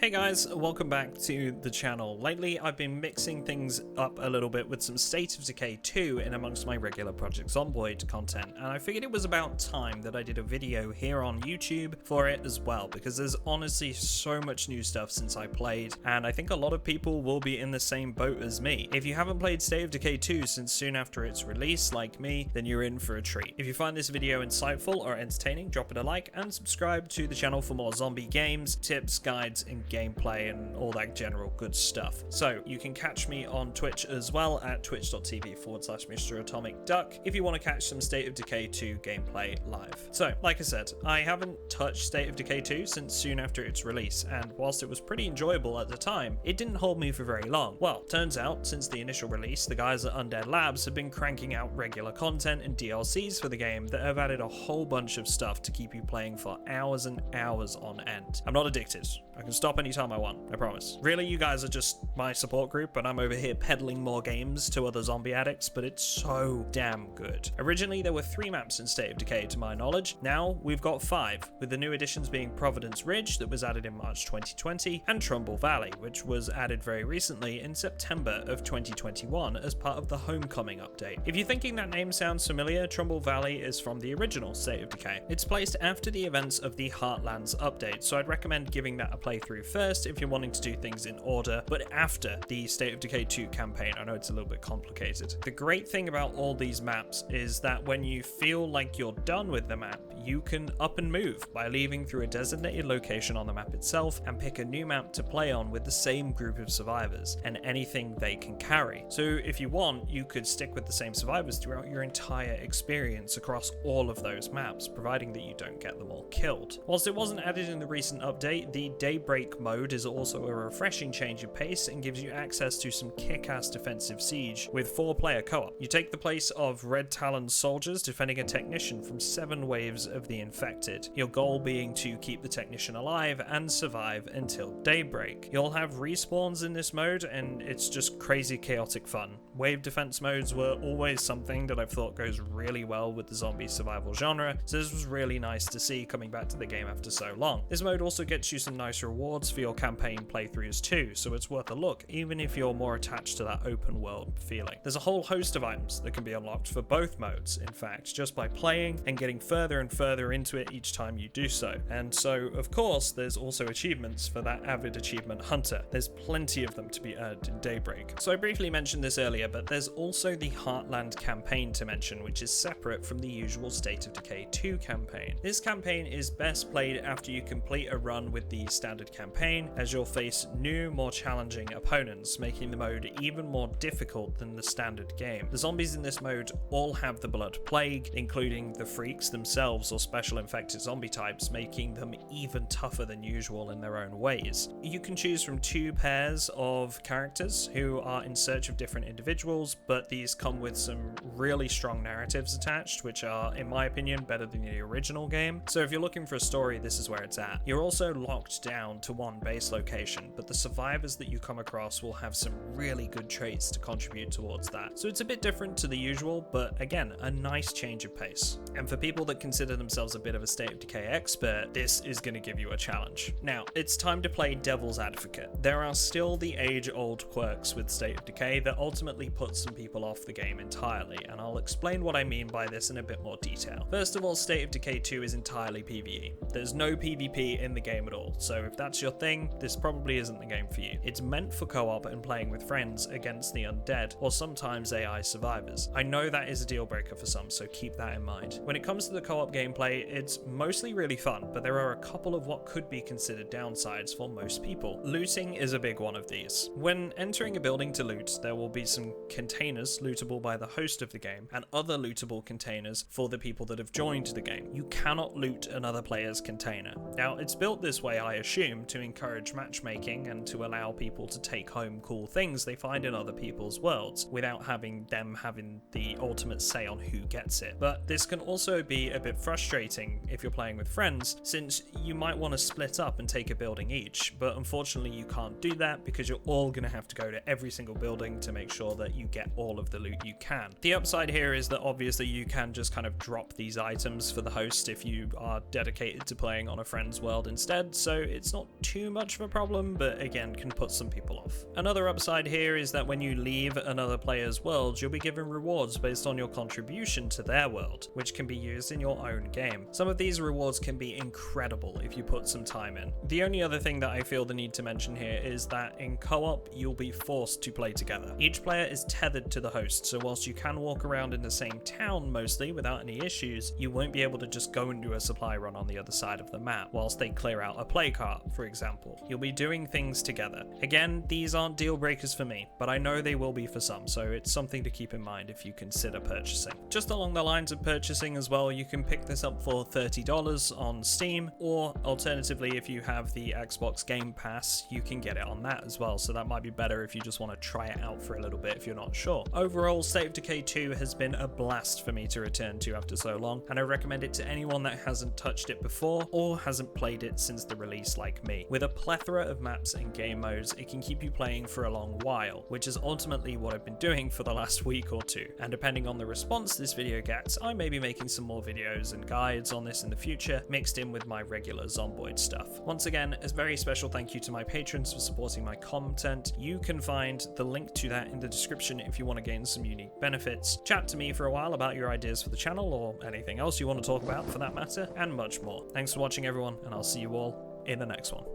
Hey guys, welcome back to the channel. Lately I've been mixing things up a little bit with some State of Decay 2 in amongst my regular Project Zomboid content, and I figured it was about time that I did a video here on YouTube for it as well, because there's honestly so much new stuff since I played, and I think a lot of people will be in the same boat as me. If you haven't played State of Decay 2 since soon after its release, like me, then you're in for a treat. If you find this video insightful or entertaining, drop it a like and subscribe to the channel for more zombie games, tips, guides, and gameplay and all that general good stuff. So you can catch me on Twitch as well at twitch.tv/MrAtomicDuck if you want to catch some State of Decay 2 gameplay live. So like I said, I haven't touched State of Decay 2 since soon after its release, and whilst it was pretty enjoyable at the time, it didn't hold me for very long. Well, turns out since the initial release, the guys at Undead Labs have been cranking out regular content and DLCs for the game that have added a whole bunch of stuff to keep you playing for hours and hours on end. I'm not addicted. I can stop anytime I want, I promise. Really, you guys are just my support group, and I'm over here peddling more games to other zombie addicts, but it's so damn good. Originally, there were 3 maps in State of Decay to my knowledge. Now, we've got 5, with the new additions being Providence Ridge, that was added in March 2020, and Trumbull Valley, which was added very recently in September of 2021 as part of the Homecoming update. If you're thinking that name sounds familiar, Trumbull Valley is from the original State of Decay. It's placed after the events of the Heartlands update, so I'd recommend giving that a playthrough first if you're wanting to do things in order, but after the State of Decay 2 campaign. I know it's a little bit complicated. The great thing about all these maps is that when you feel like you're done with the map, you can up and move by leaving through a designated location on the map itself and pick a new map to play on with the same group of survivors and anything they can carry. So if you want, you could stick with the same survivors throughout your entire experience across all of those maps, providing that you don't get them all killed. Whilst it wasn't added in the recent update, the Daybreak mode is also a refreshing change of pace and gives you access to some kick-ass defensive siege with 4-player co-op. You take the place of Red Talon soldiers defending a technician from 7 waves of the infected, your goal being to keep the technician alive and survive until daybreak. You'll have respawns in this mode, and it's just crazy chaotic fun. Wave defense modes were always something that I've thought goes really well with the zombie survival genre, so this was really nice to see coming back to the game after so long. This mode also gets you some nice rewards for your campaign playthroughs too, so it's worth a look even if you're more attached to that open world feeling. There's a whole host of items that can be unlocked for both modes, in fact, just by playing and getting further and further into it each time you do so. And so of course there's also achievements for that avid achievement hunter. There's plenty of them to be earned in Daybreak. So I briefly mentioned this earlier, but there's also the Heartland campaign to mention, which is separate from the usual State of Decay 2 campaign. This campaign is best played after you complete a run with the standard campaign, as you'll face new, more challenging opponents, making the mode even more difficult than the standard game. The zombies in this mode all have the blood plague, including the freaks themselves or special infected zombie types, making them even tougher than usual in their own ways. You can choose from 2 pairs of characters who are in search of different individuals, but these come with some really strong narratives attached, which are, in my opinion, better than the original game. So if you're looking for a story, this is where it's at. You're also locked down to one base location, but the survivors that you come across will have some really good traits to contribute towards that. So it's a bit different to the usual, but again, a nice change of pace. And for people that consider themselves a bit of a State of Decay expert, this is going to give you a challenge. Now, it's time to play devil's advocate. There are still the age-old quirks with State of Decay that ultimately put some people off the game entirely, and I'll explain what I mean by this in a bit more detail. First of all, State of Decay 2 is entirely PvE. There's no PvP in the game at all, so if that's your thing, this probably isn't the game for you. It's meant for co-op and playing with friends against the undead, or sometimes AI survivors. I know that is a deal breaker for some, so keep that in mind. When it comes to the co-op gameplay, it's mostly really fun, but there are a couple of what could be considered downsides for most people. Looting is a big one of these. When entering a building to loot, there will be some containers lootable by the host of the game, and other lootable containers for the people that have joined the game. You cannot loot another player's container. Now, it's built this way, I assume, to encourage matchmaking and to allow people to take home cool things they find in other people's worlds, without having them having the ultimate say on who gets it. But this can also be a bit frustrating if you're playing with friends, since you might want to split up and take a building each, but unfortunately you can't do that because you're all going to have to go to every single building to make sure that you get all of the loot you can. The upside here is that obviously you can just kind of drop these items for the host if you are dedicated to playing on a friend's world instead, so it's not too too much of a problem, but again can put some people off. Another upside here is that when you leave another player's world, you'll be given rewards based on your contribution to their world, which can be used in your own game. Some of these rewards can be incredible if you put some time in. The only other thing that I feel the need to mention here is that in co-op, you'll be forced to play together. Each player is tethered to the host, so whilst you can walk around in the same town mostly without any issues, you won't be able to just go and do a supply run on the other side of the map whilst they clear out a play cart, for example. You'll be doing things together. Again, these aren't deal breakers for me, but I know they will be for some, so it's something to keep in mind if you consider purchasing. Just along the lines of purchasing as well, you can pick this up for $30 on Steam, or alternatively, if you have the Xbox Game Pass, you can get it on that as well, so that might be better if you just want to try it out for a little bit if you're not sure. Overall, State of Decay 2 has been a blast for me to return to after so long, and I recommend it to anyone that hasn't touched it before or hasn't played it since the release like me. With a plethora of maps and game modes, it can keep you playing for a long while, which is ultimately what I've been doing for the last week or two, and depending on the response this video gets, I may be making some more videos and guides on this in the future, mixed in with my regular Zomboid stuff. Once again, a very special thank you to my patrons for supporting my content. You can find the link to that in the description if you want to gain some unique benefits. Chat to me for a while about your ideas for the channel or anything else you want to talk about for that matter, and much more. Thanks for watching everyone, and I'll see you all in the next one.